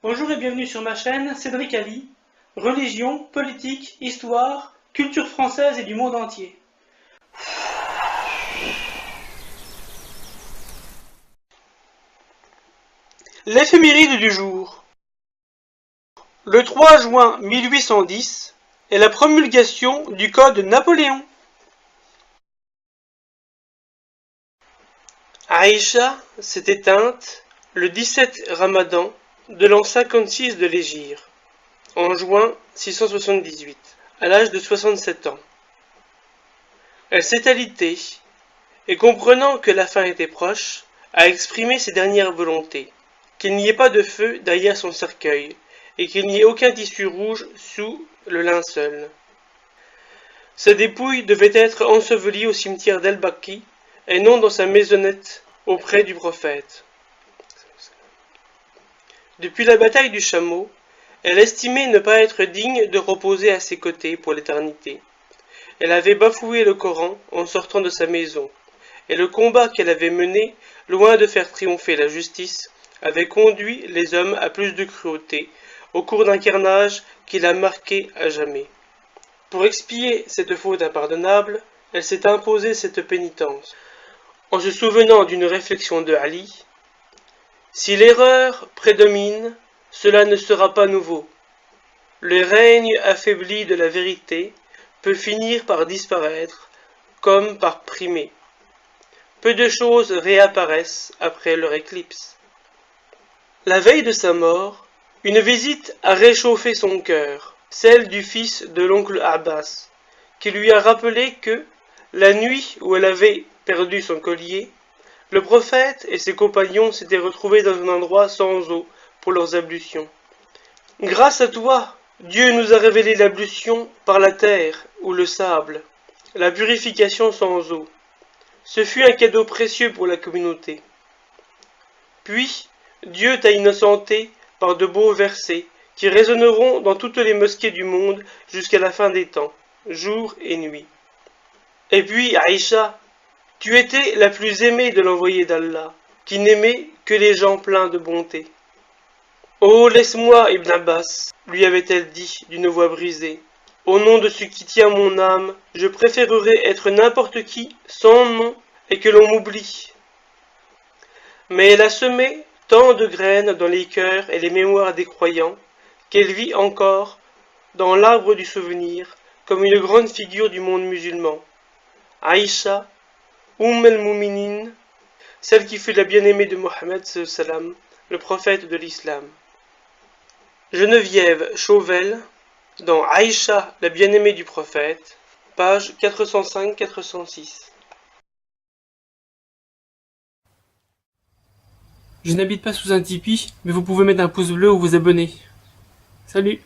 Bonjour et bienvenue sur ma chaîne Cédric Ali, religion, politique, histoire, culture française et du monde entier. L'éphéméride du jour. Le 3 juin 1810 est la promulgation du Code Napoléon. Aïcha s'est éteinte le 17 Ramadan de l'an 56 de l'Hégire, en juin 678, à l'âge de 67 ans. Elle s'est alitée, et comprenant que la fin était proche, a exprimé ses dernières volontés, qu'il n'y ait pas de feu derrière son cercueil, et qu'il n'y ait aucun tissu rouge sous le linceul. Sa dépouille devait être ensevelie au cimetière d'El-Baqi, et non dans sa maisonnette auprès du prophète. Depuis la bataille du Chameau, elle estimait ne pas être digne de reposer à ses côtés pour l'éternité. Elle avait bafoué le Coran en sortant de sa maison, et le combat qu'elle avait mené, loin de faire triompher la justice, avait conduit les hommes à plus de cruauté, au cours d'un carnage qui l'a marqué à jamais. Pour expier cette faute impardonnable, elle s'est imposée cette pénitence, en se souvenant d'une réflexion de Ali. Si l'erreur prédomine, cela ne sera pas nouveau. Le règne affaibli de la vérité peut finir par disparaître, comme par primer. Peu de choses réapparaissent après leur éclipse. La veille de sa mort, une visite a réchauffé son cœur, celle du fils de l'oncle Abbas, qui lui a rappelé que, la nuit où elle avait perdu son collier, le prophète et ses compagnons s'étaient retrouvés dans un endroit sans eau pour leurs ablutions. Grâce à toi, Dieu nous a révélé l'ablution par la terre ou le sable, la purification sans eau. Ce fut un cadeau précieux pour la communauté. Puis, Dieu t'a innocenté par de beaux versets qui résonneront dans toutes les mosquées du monde jusqu'à la fin des temps, jour et nuit. Et puis, Aïcha, tu étais la plus aimée de l'envoyé d'Allah, qui n'aimait que les gens pleins de bonté. Oh, laisse-moi, Ibn Abbas, lui avait-elle dit d'une voix brisée. Au nom de ce qui tient mon âme, je préférerais être n'importe qui, sans nom, et que l'on m'oublie. Mais elle a semé tant de graines dans les cœurs et les mémoires des croyants, qu'elle vit encore, dans l'arbre du souvenir, comme une grande figure du monde musulman. Aïcha, el-Mouminin, celle qui fut la bien-aimée de Mohammed sallam, le prophète de l'islam. Geneviève Chauvel, dans Aïcha, la bien-aimée du prophète, page 405-406. Je n'habite pas sous un tipi, mais vous pouvez mettre un pouce bleu ou vous abonner. Salut!